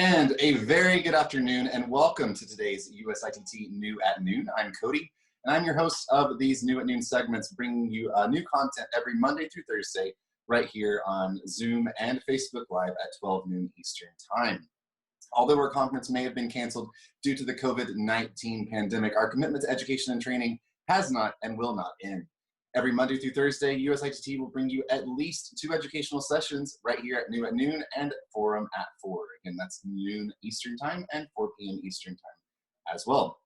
And a very good afternoon and welcome to today's USITT New at Noon. I'm Cody and I'm your host of these New at Noon segments, bringing you new content every Monday through Thursday right here on Zoom and Facebook Live at 12 noon Eastern Time. Although our conference may have been canceled due to the COVID-19 pandemic, our commitment to education and training has not and will not end. Every Monday through Thursday, USITT will bring you at least 2 educational sessions right here at New at Noon and Forum at 4. Again, that's noon Eastern Time and 4 p.m. Eastern Time as well.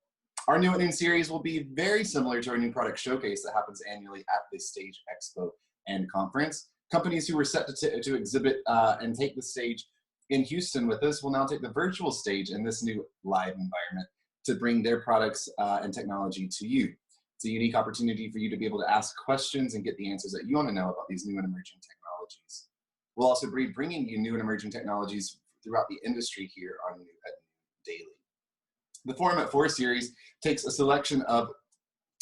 Our New at Noon series will be very similar to our new product showcase that happens annually at the Stage Expo and Conference. Companies who were set to exhibit and take the stage in Houston with us will now take the virtual stage in this new live environment to bring their products and technology to you. It's a unique opportunity for you to be able to ask questions and get the answers that you want to know about these new and emerging technologies. We'll also be bringing you new and emerging technologies throughout the industry here on New at Noon Daily. The Forum at 4 series takes a selection of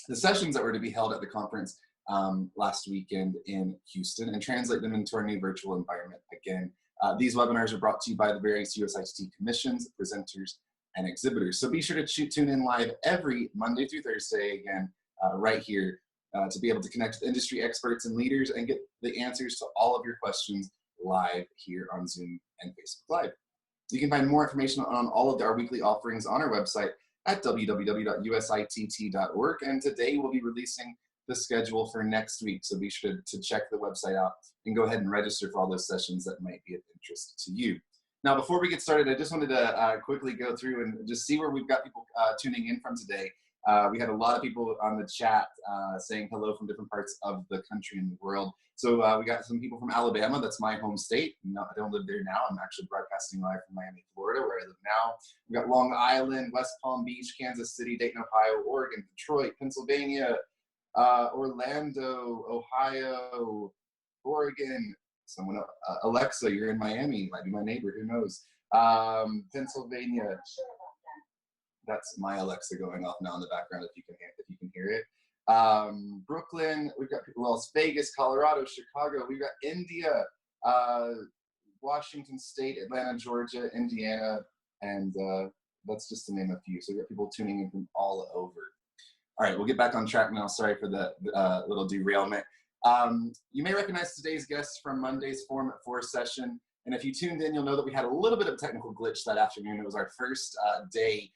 the sessions that were to be held at the conference last weekend in Houston and translate them into our new virtual environment. Again, these webinars are brought to you by the various USITT commissions, presenters, and exhibitors. So be sure to tune in live every Monday through Thursday again, right here to be able to connect with industry experts and leaders and get the answers to all of your questions live here on Zoom and Facebook Live. You can find more information on all of our weekly offerings on our website at www.usitt.org. And today we'll be releasing the schedule for next week. So be sure to check the website out and go ahead and register for all those sessions that might be of interest to you. Now, before we get started, I just wanted to quickly go through and just see where we've got people tuning in from today. We had a lot of people on the chat saying hello from different parts of the country and the world. So we got some people from Alabama. That's my home state. No, I don't live there now. I'm actually broadcasting live from Miami, Florida, where I live now. We got Long Island, West Palm Beach, Kansas City, Dayton, Ohio, Oregon, Detroit, Pennsylvania, Orlando, Ohio, Oregon. Someone, Alexa, you're in Miami. Might be my neighbor. Who knows? Pennsylvania. That's my Alexa going off now in the background. If you can hear it. Brooklyn. We've got Las Vegas, Colorado, Chicago. We've got India, Washington State, Atlanta, Georgia, Indiana, and that's just to name a few. So we've got people tuning in from all over. All right, we'll get back on track now. Sorry for the little derailment. You may recognize today's guests from Monday's Forum at 4 session. And if you tuned in, you'll know that we had a little bit of a technical glitch that afternoon. It was our first day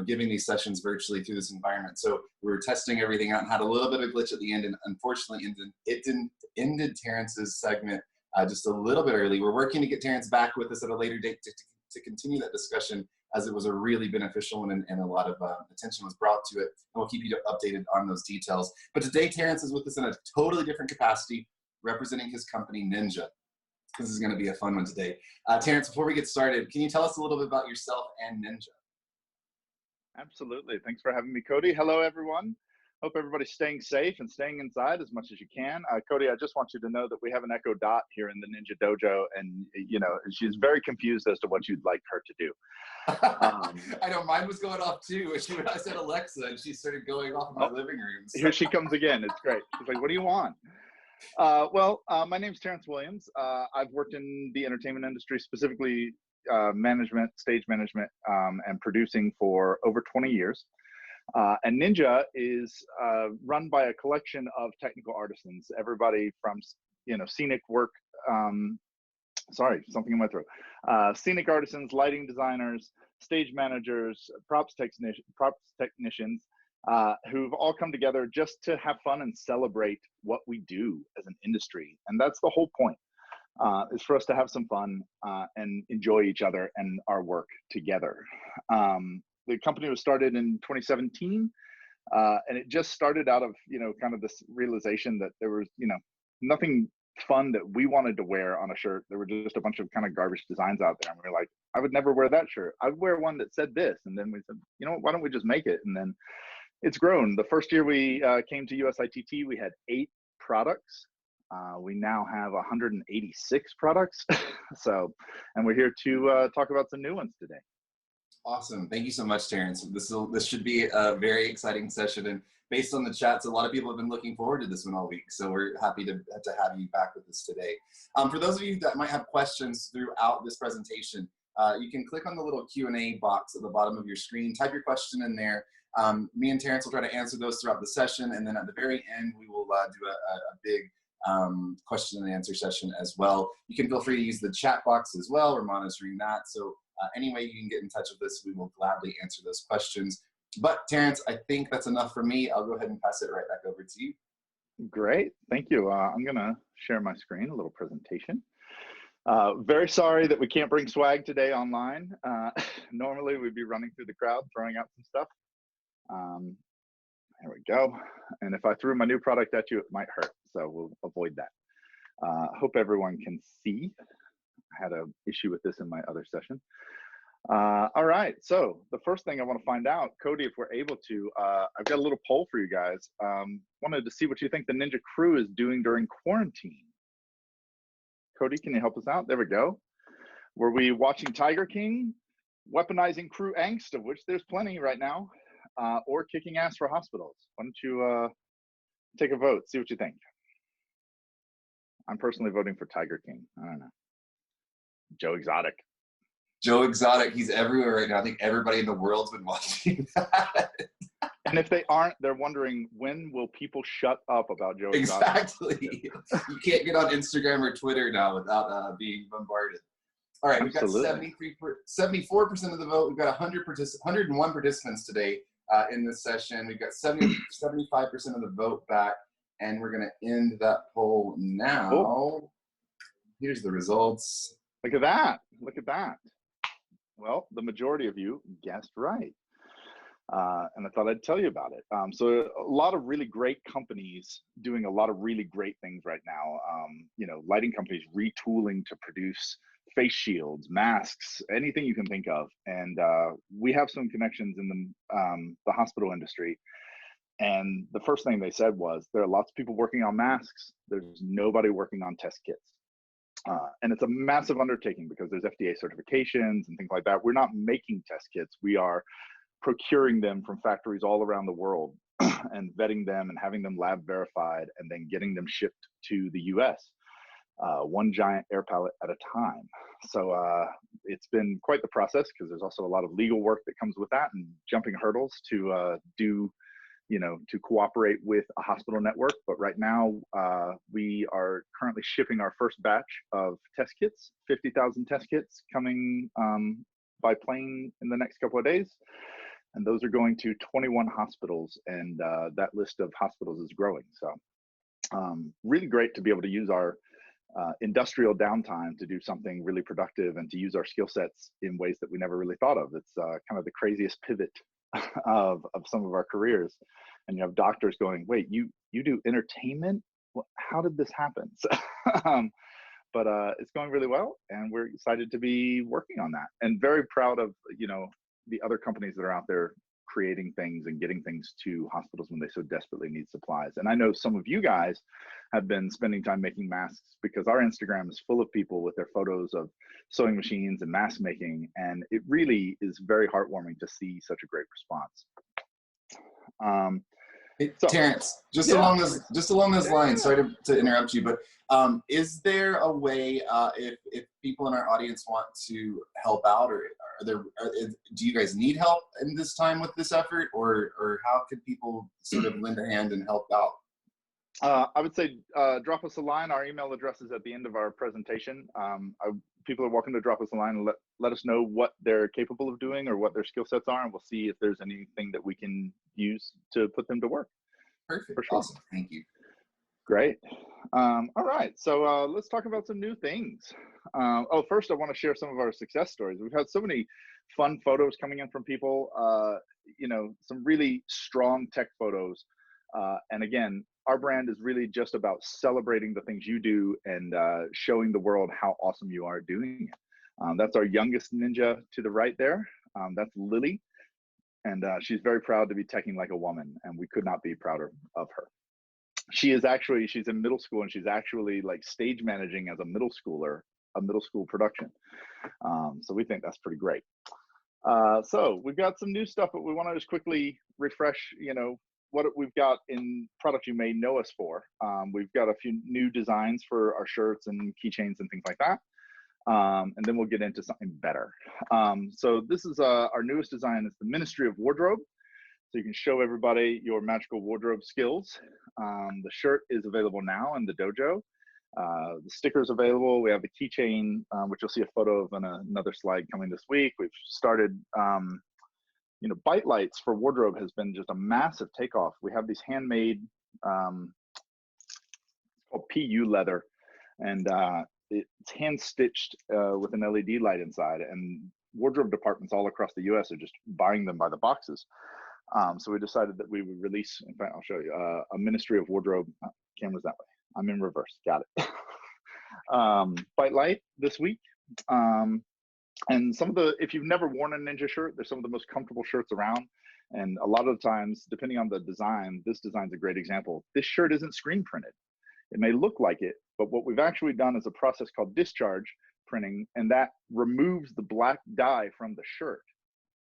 giving these sessions virtually through this environment. So we were testing everything out and had a little bit of a glitch at the end. And unfortunately, it ended Terrence's segment just a little bit early. We're working to get Terrence back with us at a later date to continue that discussion, as it was a really beneficial one and a lot of attention was brought to it. And we'll keep you updated on those details. But today, Terrence is with us in a totally different capacity, representing his company, Ninja. This is going to be a fun one today. Terrence, before we get started, can you tell us a little bit about yourself and Ninja? Absolutely. Thanks for having me, Cody. Hello, everyone. Hope everybody's staying safe and staying inside as much as you can. Cody, I just want you to know that we have an Echo Dot here in the Ninja Dojo, and she's very confused as to what you'd like her to do. I know, mine was going off too. I said Alexa, and she started going off in my living room. So. Here she comes again. It's great. She's like, "What do you want?" My name's Terrence Williams. I've worked in the entertainment industry, specifically management, stage management, and producing for over 20 years. And Ninja is run by a collection of technical artisans, everybody from, scenic work, sorry, something in my throat, scenic artisans, lighting designers, stage managers, props technicians, who've all come together just to have fun and celebrate what we do as an industry. And that's the whole point. Is for us to have some fun and enjoy each other and our work together. The company was started in 2017, and it just started out of, kind of this realization that there was, nothing fun that we wanted to wear on a shirt. There were just a bunch of kind of garbage designs out there. And we were like, I would never wear that shirt. I would wear one that said this. And then we said, why don't we just make it? And then it's grown. The first year we came to USITT, we had 8 products. We now have 186 products. And we're here to talk about some new ones today. Awesome. Thank you so much, Terrence. This should be a very exciting session. And based on the chats, a lot of people have been looking forward to this one all week. So we're happy to have you back with us today. For those of you that might have questions throughout this presentation, you can click on the little Q&A box at the bottom of your screen, type your question in there. Me and Terrence will try to answer those throughout the session, and then at the very end, we will do a big question and answer session as well. You can feel free to use the chat box as well. We're monitoring that. So any way you can get in touch with us, we will gladly answer those questions. But Terrence, I think that's enough for me. I'll go ahead and pass it right back over to you. Great, thank you. I'm gonna share my screen, a little presentation. Very sorry that we can't bring swag today online. Normally we'd be running through the crowd, throwing out some stuff. There we go. And if I threw my new product at you, it might hurt. So we'll avoid that. Hope everyone can see. I had an issue with this in my other session. All right, so the first thing I want to find out, Cody, if we're able to, I've got a little poll for you guys. Wanted to see what you think the Ninja crew is doing during quarantine. Cody, can you help us out? There we go. Were we watching Tiger King, weaponizing crew angst, of which there's plenty right now, or kicking ass for hospitals? Why don't you take a vote, see what you think. I'm personally voting for Tiger King. I don't know. Joe Exotic. Joe Exotic, he's everywhere right now. I think everybody in the world's been watching that. And if they aren't, they're wondering, when will people shut up about Joe Exotic? Exactly. You can't get on Instagram or Twitter now without being bombarded. All right, Absolutely. We've got 74% of the vote. We've got 101 participants today in this session. We've got 75% of the vote back, and we're going to end that poll now. Cool. Here's the results. Look at that. Look at that. Well, the majority of you guessed right. And I thought I'd tell you about it. So a lot of really great companies doing a lot of really great things right now. You know, lighting companies retooling to produce face shields, masks, anything you can think of. And we have some connections in the hospital industry. And the first thing they said was, there are lots of people working on masks. There's nobody working on test kits. And it's a massive undertaking because there's FDA certifications and things like that. We're not making test kits. We are procuring them from factories all around the world and vetting them and having them lab verified and then getting them shipped to the US, one giant air pallet at a time. So it's been quite the process because there's also a lot of legal work that comes with that and jumping hurdles to to cooperate with a hospital network. But right now, we are currently shipping our first batch of test kits, 50,000 test kits coming by plane in the next couple of days. And those are going to 21 hospitals, and that list of hospitals is growing. So really great to be able to use our industrial downtime to do something really productive and to use our skill sets in ways that we never really thought of. It's kind of the craziest pivot of some of our careers. And you have doctors going, wait, you do entertainment? How did this happen? So, but it's going really well, and we're excited to be working on that, and very proud of the other companies that are out there creating things and getting things to hospitals when they so desperately need supplies. And I know some of you guys have been spending time making masks, because our Instagram is full of people with their photos of sewing machines and mask making, and it really is very heartwarming to see such a great response. Terrence, just along those lines, sorry to interrupt you, but is there a way, if people in our audience want to help out, or do you guys need help in this time with this effort, or how could people sort of lend a hand and help out? I would say drop us a line. Our email address is at the end of our presentation. People are welcome to drop us a line and let us know what they're capable of doing or what their skill sets are, and we'll see if there's anything that we can use to put them to work. Perfect. For sure. Awesome. Thank you. Great. All right. So let's talk about some new things. First, I want to share some of our success stories. We've had so many fun photos coming in from people, some really strong tech photos. And again, our brand is really just about celebrating the things you do and showing the world how awesome you are doing it. That's our youngest ninja to the right there. That's Lily. And she's very proud to be teching like a woman, and we could not be prouder of her. She's in middle school, and she's actually like stage managing as a middle school production. So we think that's pretty great. So we've got some new stuff, but we want to just quickly refresh, what we've got in products you may know us for. We've got a few new designs for our shirts and keychains and things like that. And then we'll get into something better. So this is our newest design. It's the Ministry of Wardrobe. So you can show everybody your magical wardrobe skills. The shirt is available now in the dojo. The sticker's available. We have the keychain, which you'll see a photo of on another slide coming this week. We've started, bite lights for wardrobe has been just a massive takeoff. We have these handmade, it's called PU leather, and it's hand stitched with an LED light inside, and wardrobe departments all across the US are just buying them by the boxes. So we decided that we would release, in fact, I'll show you, a Ministry of Wardrobe, camera's that way, I'm in reverse, got it. Bite light this week. And some of the, if you've never worn a ninja shirt, they're some of the most comfortable shirts around. And a lot of the times, depending on the design, this design's a great example. This shirt isn't screen printed. It may look like it, but what we've actually done is a process called discharge printing, and that removes the black dye from the shirt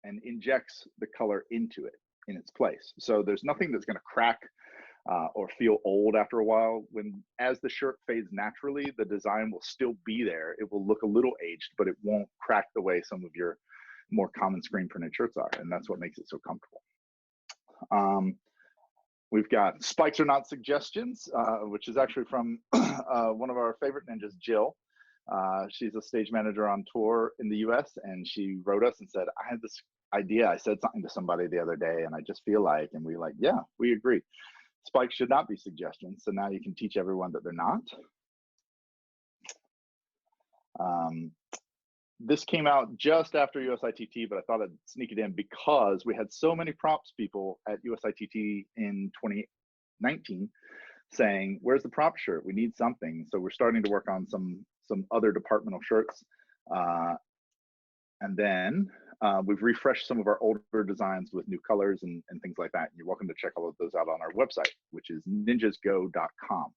and injects the color into it in its place. So there's nothing that's gonna crack or feel old after a while. As the shirt fades naturally, the design will still be there. It will look a little aged, but it won't crack the way some of your more common screen printed shirts are, and that's what makes it so comfortable. We've got Spikes Are Not Suggestions, which is actually from one of our favorite ninjas, Jill. She's a stage manager on tour in the US, and she wrote us and said, I had this idea. I said something to somebody the other day, and I just feel like, and we like, yeah, we agree. Spikes should not be suggestions. So now you can teach everyone that they're not. This came out just after USITT, but I thought I'd sneak it in because we had so many props people at USITT in 2019 saying, where's the prop shirt? We need something. So we're starting to work on some other departmental shirts. And then we've refreshed some of our older designs with new colors and things like that. And you're welcome to check all of those out on our website, which is ninjasgo.com.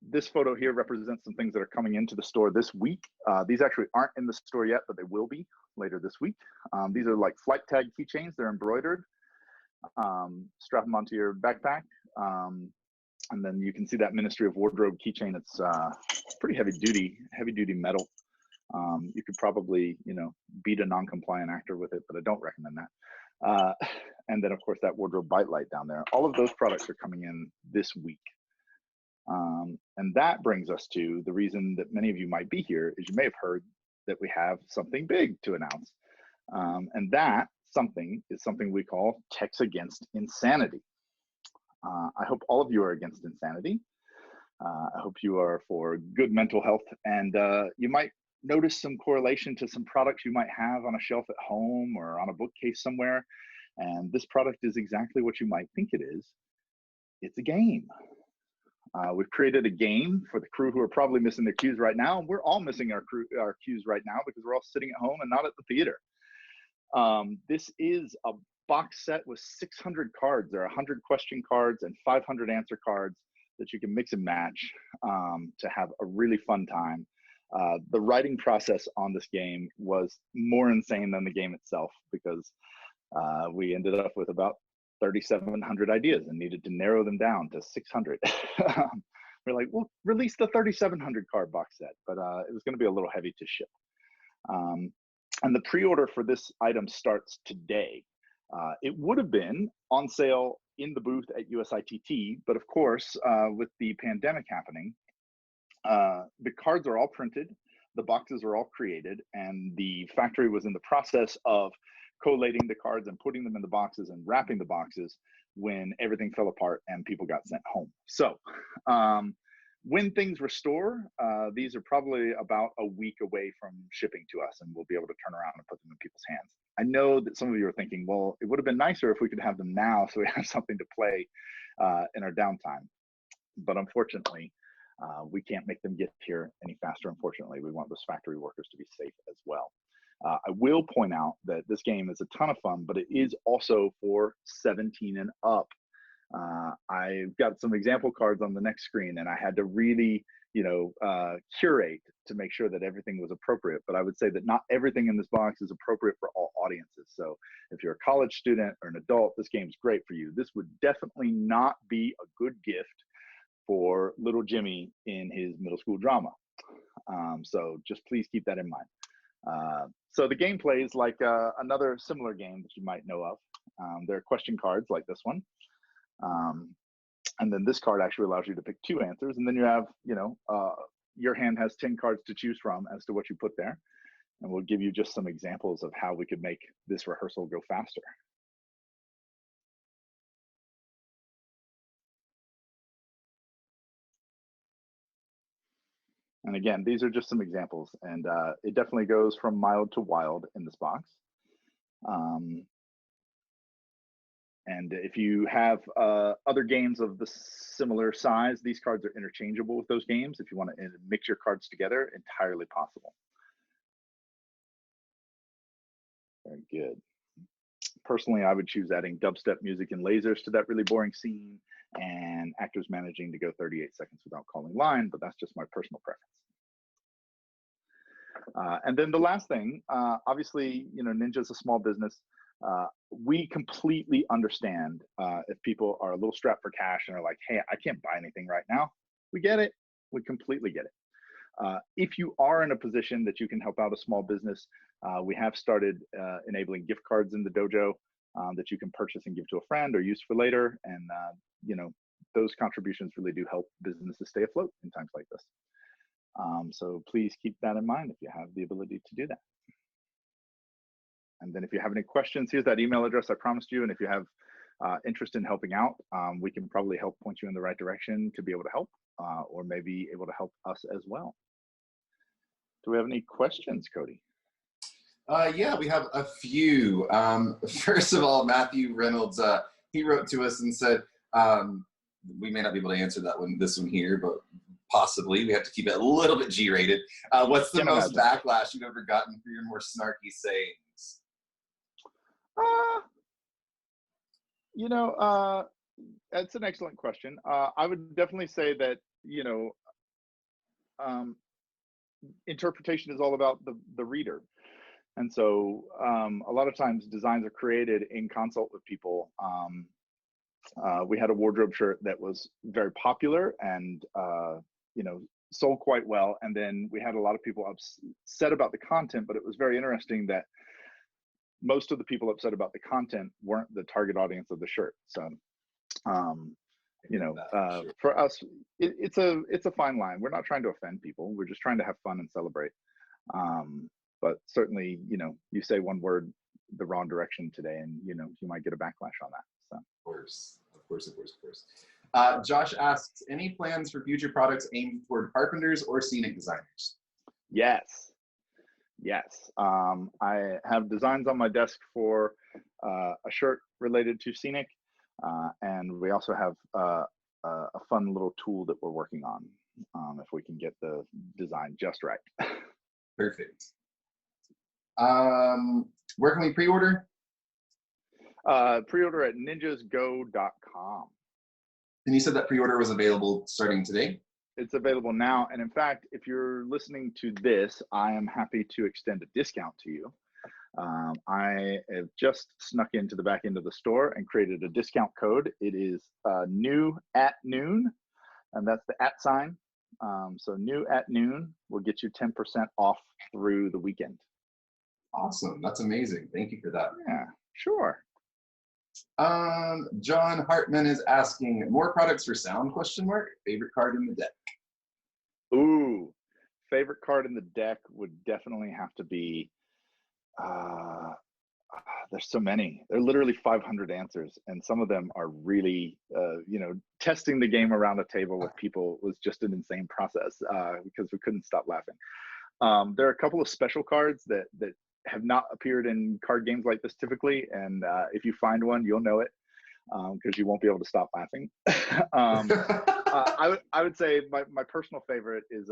This photo here represents some things that are coming into the store this week. These actually aren't in the store yet, but they will be later this week. These are like flight tag keychains. They're embroidered. Strap them onto your backpack. And then you can see that Ministry of Wardrobe keychain. It's pretty heavy duty metal. You could probably, beat a non-compliant actor with it, but I don't recommend that. And then of course that wardrobe bite light down there. All of those products are coming in this week. And that brings us to the reason that many of you might be here is you may have heard that we have something big to announce. And that something is something we call Techs Against Insanity. I hope all of you are against insanity. I hope you are for good mental health, and you might notice some correlation to some products you might have on a shelf at home or on a bookcase somewhere. And this product is exactly what you might think it is. It's a game. We've created a game for the crew who are probably missing their cues right now. We're all missing our cues right now because we're all sitting at home and not at the theater. This is a box set with 600 cards. There are 100 question cards and 500 answer cards that you can mix and match to have a really fun time. The writing process on this game was more insane than the game itself because we ended up with about 3,700 ideas and needed to narrow them down to 600. We're like, well, release the 3,700 card box set, but it was going to be a little heavy to ship. And the pre-order for this item starts today. It would have been on sale in the booth at USITT, but of course, with the pandemic happening, the cards are all printed, the boxes are all created, and the factory was in the process of collating the cards and putting them in the boxes and wrapping the boxes when everything fell apart and people got sent home. So when things restore, these are probably about a week away from shipping to us, and we'll be able to turn around and put them in people's hands. I know that some of you are thinking, well, it would have been nicer if we could have them now so we have something to play in our downtime. But unfortunately, we can't make them get here any faster. Unfortunately, we want those factory workers to be safe as well. I will point out that this game is a ton of fun, but it is also for 17 and up. I've got some example cards on the next screen, and I had to really, curate to make sure that everything was appropriate. But I would say that not everything in this box is appropriate for all audiences. So if you're a college student or an adult, this game's great for you. This would definitely not be a good gift for little Jimmy in his middle school drama. So just please keep that in mind. So the gameplay is like another similar game that you might know of. There are question cards like this one. And then this card actually allows you to pick 2 answers. And then you have, your hand has 10 cards to choose from as to what you put there. And we'll give you just some examples of how we could make this rehearsal go faster. And again, these are just some examples, and it definitely goes from mild to wild in this box. And if you have other games of the similar size, these cards are interchangeable with those games. If you want to mix your cards together, entirely possible. Very good. Personally, I would choose adding dubstep music and lasers to that really boring scene, and actors managing to go 38 seconds without calling line, but that's just my personal preference. And then the last thing, obviously, Ninja's a small business. We completely understand if people are a little strapped for cash and are like, hey, I can't buy anything right now. We get it. We completely get it. If you are in a position that you can help out a small business, we have started enabling gift cards in the dojo that you can purchase and give to a friend or use for later. And, those contributions really do help businesses stay afloat in times like this. So please keep that in mind if you have the ability to do that. And then if you have any questions, here's that email address I promised you. And if you have interest in helping out, we can probably help point you in the right direction to be able to help, or maybe able to help us as well. Do we have any questions, Cody? Yeah, we have a few. First of all, Matthew Reynolds, he wrote to us and said, we may not be able to answer this one here, but possibly. We have to keep it a little bit G-rated. What's the most backlash you've ever gotten for your more snarky sayings? That's an excellent question. I would definitely say that, interpretation is all about the reader. And so a lot of times designs are created in consult with people. We had a wardrobe shirt that was very popular and, sold quite well. And then we had a lot of people upset about the content, but it was very interesting that most of the people upset about the content weren't the target audience of the shirt. So, for us, it's a fine line. We're not trying to offend people. We're just trying to have fun and celebrate. But certainly, you say one word the wrong direction today, and you might get a backlash on that. So, of course. Josh asks, any plans for future products aimed toward carpenters or scenic designers? Yes. I have designs on my desk for a shirt related to scenic, and we also have a fun little tool that we're working on, if we can get the design just right. Perfect. Where can we pre-order? Pre-order at ninjasgo.com. And you said that pre-order was available starting today? It's available now. And in fact, if you're listening to this, I am happy to extend a discount to you. I have just snuck into the back end of the store and created a discount code. It is new at noon, and that's the @ sign. So new at noon will get you 10% off through the weekend. Awesome. That's amazing. Thank you for that. Yeah, sure. John Hartman is asking, more products for sound, ? Favorite card in the deck? Ooh, favorite card in the deck would definitely have to be, there's so many. There are literally 500 answers, and some of them are really, testing the game around a table with people was just an insane process because we couldn't stop laughing. There are a couple of special cards that have not appeared in card games like this typically, and if you find one, you'll know it because you won't be able to stop laughing. I would say my personal favorite is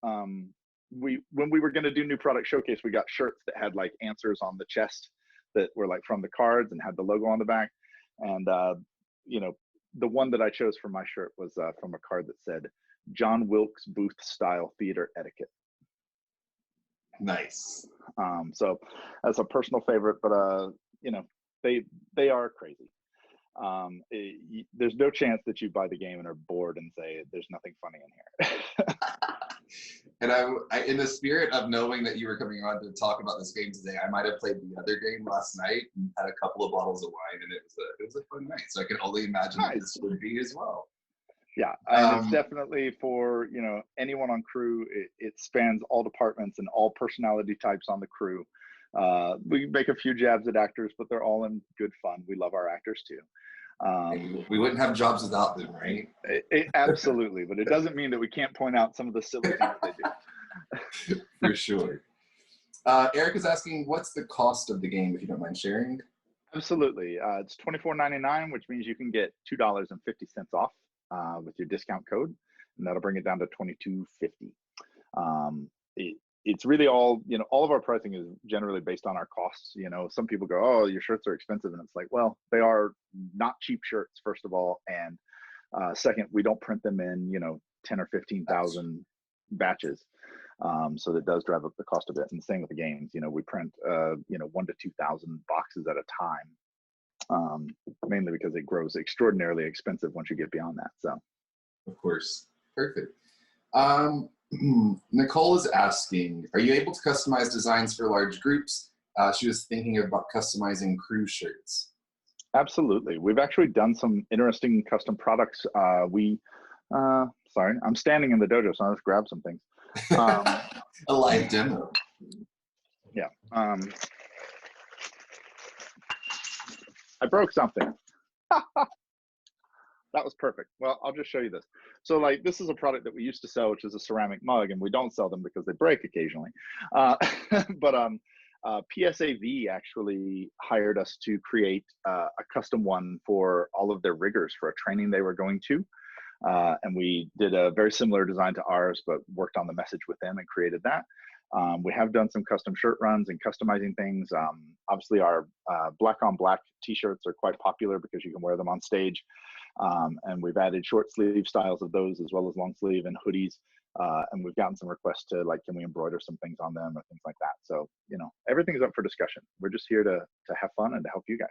when we were going to do new product showcase, we got shirts that had like answers on the chest that were like from the cards and had the logo on the back, and the one that I chose for my shirt was from a card that said John Wilkes Booth style theater etiquette. Nice. So that's a personal favorite, but they are crazy. There's no chance that you buy the game and are bored and say there's nothing funny in here. And I, in the spirit of knowing that you were coming on to talk about this game today, I might have played the other game last night and had a couple of bottles of wine, and it was a fun night. So I can only imagine that this would be as well. Yeah, and it's definitely for, you know, anyone on crew. It spans all departments and all personality types on the crew. We make a few jabs at actors, but they're all in good fun. We love our actors too. We wouldn't have jobs without them, right? Absolutely, but it doesn't mean that we can't point out some of the silly things they do. For sure. Eric is asking, what's the cost of the game, if you don't mind sharing? Absolutely. It's $24.99, which means you can get $2.50 off with your discount code, and that'll bring it down to $22.50. It's really all, you know, all of our pricing is generally based on our costs. You know, some people go, oh, your shirts are expensive. And it's like, well, they are not cheap shirts, first of all. And second, we don't print them in, you know, 10 or 15,000 batches. So that does drive up the cost a bit. And the same with the games. You know, we print, you know, 1,000 to 2,000 boxes at a time, mainly because it grows extraordinarily expensive once you get beyond that. So, of course. Perfect. Nicole is asking, are you able to customize designs for large groups? She was thinking about customizing crew shirts. Absolutely. We've actually done some interesting custom products. Sorry, I'm standing in the dojo, so I'll just grab some things. A live demo. Yeah. I broke something. That was perfect. Well, I'll just show you this. So like, this is a product that we used to sell, which is a ceramic mug, and we don't sell them because they break occasionally. But PSAV actually hired us to create a custom one for all of their riggers for a training they were going to. And we did a very similar design to ours, but worked on the message with them and created that. We have done some custom shirt runs and customizing things. Obviously, our black on black t-shirts are quite popular because you can wear them on stage. And we've added short sleeve styles of those as well as long sleeve and hoodies. And we've gotten some requests to like, can we embroider some things on them or things like that? So, you know, everything's up for discussion. We're just here to have fun and to help you guys.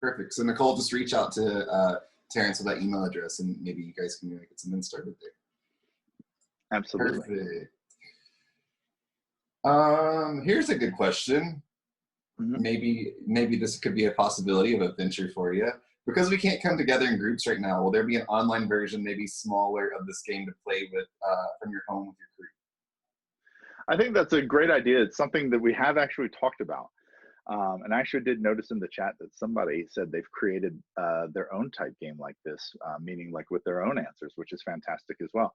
Perfect. So Nicole, just reach out to Terrence with that email address and maybe you guys can get something started there. Absolutely. Perfect. Here's a good question. Mm-hmm. Maybe this could be a possibility of a venture for you. Because we can't come together in groups right now, will there be an online version, maybe smaller, of this game to play with from your home with your crew? I think that's a great idea. It's something that we have actually talked about. And I actually did notice in the chat that somebody said they've created their own type game like this, meaning like with their own answers, which is fantastic as well.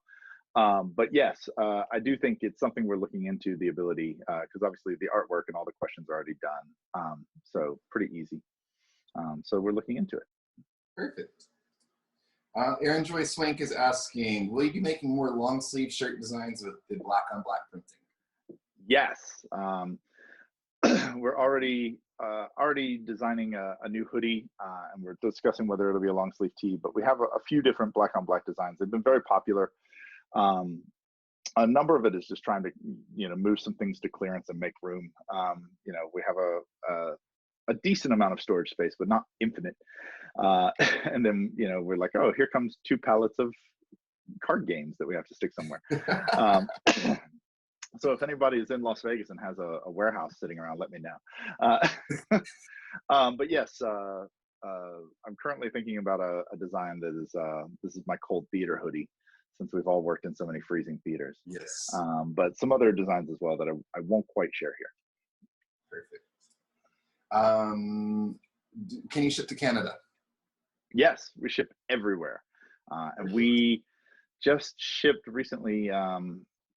But yes, I do think it's something we're looking into, the ability, because obviously the artwork and all the questions are already done. So pretty easy. So we're looking into it. Perfect. Aaron Joy Swank is asking, will you be making more long sleeve shirt designs with the black on black printing? Yes. We're already designing a new hoodie, and we're discussing whether it'll be a long sleeve tee, but we have a few different black on black designs. They've been very popular. A number of it is just trying to, you know, move some things to clearance and make room. You know, we have a decent amount of storage space, but not infinite. And then, you know, we're like, oh, here comes 2 pallets of card games that we have to stick somewhere. So if anybody is in Las Vegas and has a warehouse sitting around, let me know. But yes, I'm currently thinking about a design that is, this is my cold theater hoodie, since we've all worked in so many freezing theaters. Yes. But some other designs as well that I won't quite share here. Perfect. Can you ship to Canada? Yes, we ship everywhere. And we just shipped recently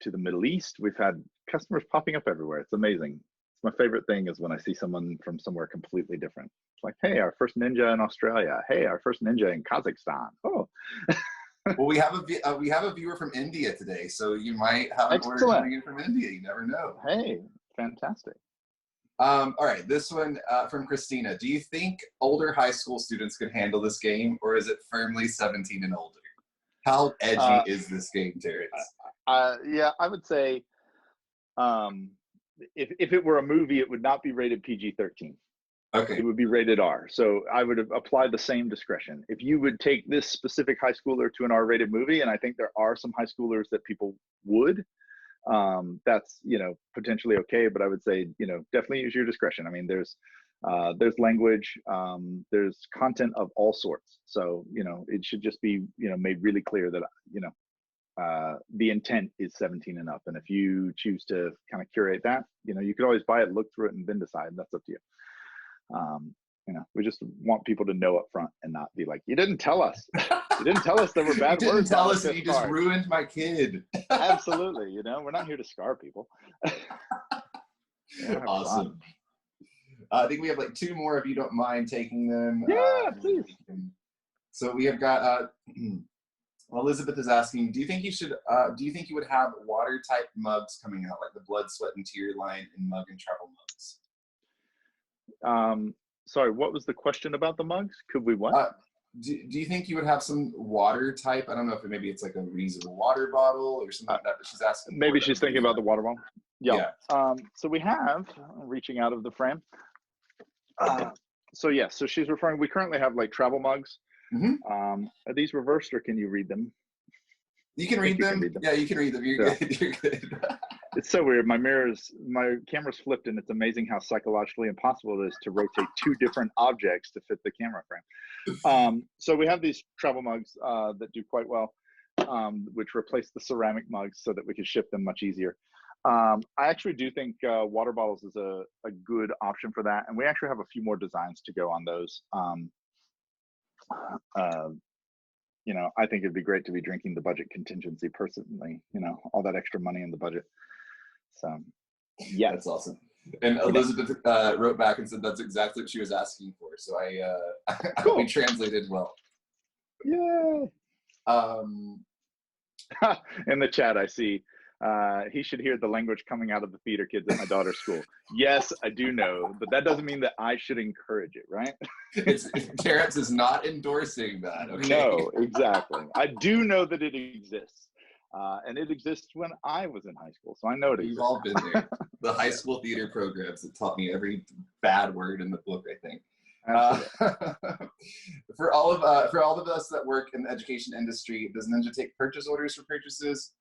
to the Middle East. We've had customers popping up everywhere. It's amazing. It's my favorite thing is when I see someone from somewhere completely different. It's like, hey, our first ninja in Australia. Hey, our first ninja in Kazakhstan. Oh. Well, we have a viewer from India today, so you might have an order coming in from India. You never know. Hey, fantastic. All right, this one from Christina. Do you think older high school students could handle this game, or is it firmly 17 and older? How edgy is this game, Terrence? Yeah, I would say if it were a movie, it would not be rated PG-13. it would be rated R. So I would apply the same discretion. If you would take this specific high schooler to an R-rated movie, and I think there are some high schoolers that people would, that's, you know, potentially okay. But I would say, you know, definitely use your discretion. I mean, there's language, there's content of all sorts. So, you know, it should just be, you know, made really clear that, you know, the intent is 17 and up. And if you choose to kind of curate that, you know, you could always buy it, look through it, and then decide. That's up to you. You know, we just want people to know up front and not be like, you didn't tell us. You didn't tell us there were bad you words. Didn't tell us, and you just ruined my kid. Absolutely. You know, we're not here to scar people. Yeah, awesome. I think we have like 2 more if you don't mind taking them. Yeah, please. So we have got Elizabeth is asking, do you think you would have water type mugs coming out, like the blood, sweat, and tear line in mug and travel mugs? Sorry, what was the question about the mugs? Could we what? Do you think you would have some water type? I don't know if maybe it's like a reusable water bottle or something like that she's asking. Maybe she's thinking about the water bottle. Yeah. So we have, reaching out of the frame. So yeah, so she's referring, we currently have like travel mugs. Are these reversed, or can you read them? You can read them. Yeah, you can read them. You're good. You're good. It's so weird. My camera's flipped, and it's amazing how psychologically impossible it is to rotate 2 different objects to fit the camera frame. So we have these travel mugs that do quite well, which replace the ceramic mugs so that we can ship them much easier. I actually do think water bottles is a good option for that, and we actually have a few more designs to go on those. You know, I think it'd be great to be drinking the budget contingency personally, you know, all that extra money in the budget. So, yeah. That's awesome. And Elizabeth wrote back and said that's exactly what she was asking for. So cool. We translated well. Yeah. In the chat, I see, he should hear the language coming out of the theater kids at my daughter's school. Yes, I do know, but that doesn't mean that I should encourage it, right? Terrence is not endorsing that. Okay? No, exactly. I do know that it exists. And it exists when I was in high school, so I know it exists. We've all been there. The high school theater programs that taught me every bad word in the book, I think. For all of us that work in the education industry, does Ninja take purchase orders for purchases?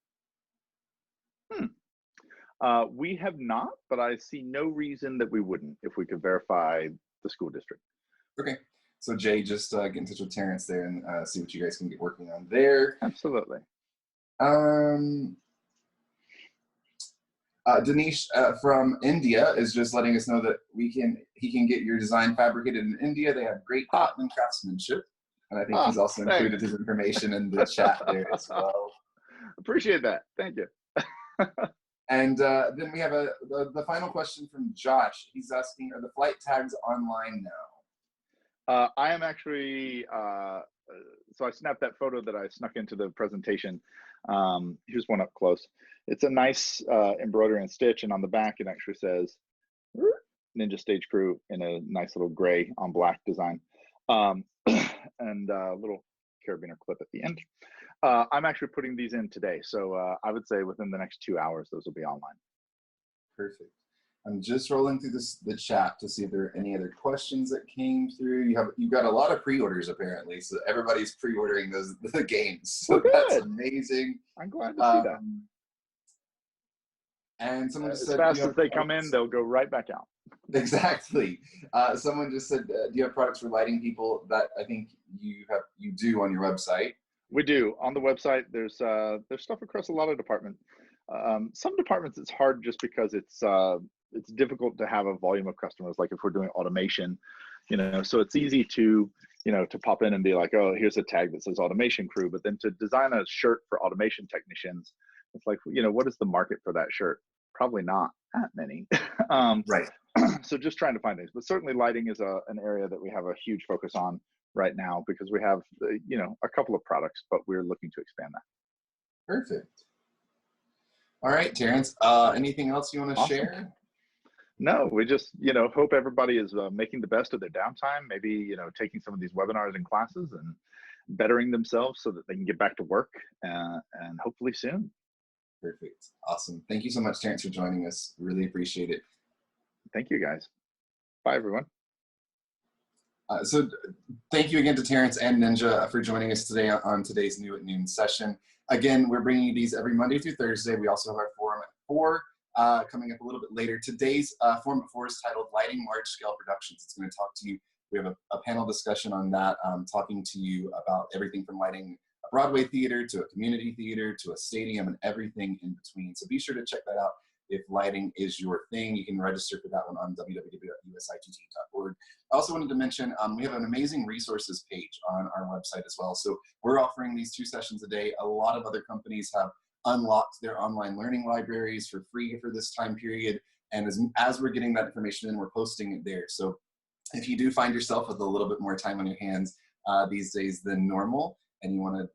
We have not, but I see no reason that we wouldn't if we could verify the school district. Okay. So Jay, just get in touch with Terrence there and see what you guys can get working on there. Absolutely. Dinesh from India is just letting us know that he can get your design fabricated in India. They have great cotton craftsmanship, and I think he's also included his information in the chat there as well. Appreciate that. Thank you. And then we have the final question from Josh. He's asking, are the flight tags online now? I am actually, so I snapped that photo that I snuck into the presentation. Here's one up close. It's a nice embroidery and stitch, and on the back it actually says Ninja Stage Crew in a nice little gray on black design, and a little carabiner clip at the end. I'm actually putting these in today, so I would say within the next 2 hours those will be online. Perfect. I'm just rolling through the chat to see if there are any other questions that came through. You've got a lot of pre-orders apparently, so everybody's pre-ordering the games. So that's amazing. I'm glad to see that. And someone just said, as fast as they come in, they'll go right back out. Exactly. Someone just said, do you have products for lighting people? That I think you do on your website. We do on the website. There's stuff across a lot of departments. Some departments it's hard just because it's difficult to have a volume of customers. Like if we're doing automation, you know, so it's easy to, you know, to pop in and be like, oh, here's a tag that says automation crew. But then to design a shirt for automation technicians, it's like, you know, what is the market for that shirt? Probably not that many. Right. So just trying to find things, but certainly lighting is an area that we have a huge focus on right now because we have, you know, a couple of products, but we're looking to expand that. Perfect. All right, Terrence, anything else you want to share? No, we just, you know, hope everybody is making the best of their downtime, maybe, you know, taking some of these webinars and classes and bettering themselves so that they can get back to work and hopefully soon. Perfect. Awesome. Thank you so much, Terrence, for joining us. Really appreciate it. Thank you, guys. Bye, everyone. So thank you again to Terrence and Ninja for joining us today on today's New at Noon session. Again, we're bringing you these every Monday through Thursday. We also have our forum at 4 coming up a little bit later. Today's forum at 4 is titled Lighting Large-Scale Productions. It's going to talk to you. We have a panel discussion on that, talking to you about everything from lighting a Broadway theater to a community theater to a stadium and everything in between. So be sure to check that out. If lighting is your thing, you can register for that one on www.usitt.org. I also wanted to mention we have an amazing resources page on our website as well. So we're offering these 2 sessions a day. A lot of other companies have unlocked their online learning libraries for free for this time period. And as we're getting that information in, we're posting it there. So if you do find yourself with a little bit more time on your hands these days than normal, and you want to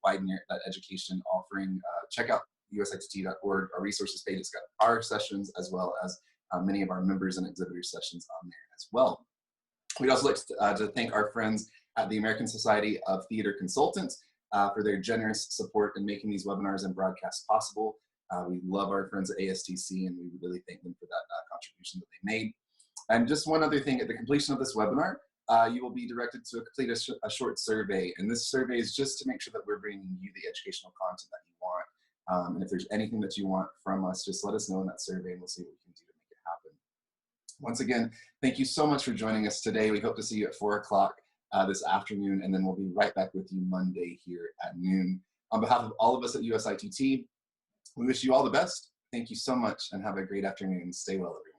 widen that education offering, check out USITT.org. Our resources page has got our sessions as well as many of our members and exhibitors sessions on there as well. We'd also like to thank our friends at the American Society of Theater Consultants for their generous support in making these webinars and broadcasts possible. We love our friends at ASTC, and we really thank them for that contribution that they made. And just one other thing, at the completion of this webinar, you will be directed to complete a short survey. And this survey is just to make sure that we're bringing you the educational content that you want. And if there's anything that you want from us, just let us know in that survey and we'll see what we can do to make it happen. Once again, thank you so much for joining us today. We hope to see you at 4 o'clock this afternoon, and then we'll be right back with you Monday here at noon. On behalf of all of us at USITT, we wish you all the best. Thank you so much and have a great afternoon. Stay well, everyone.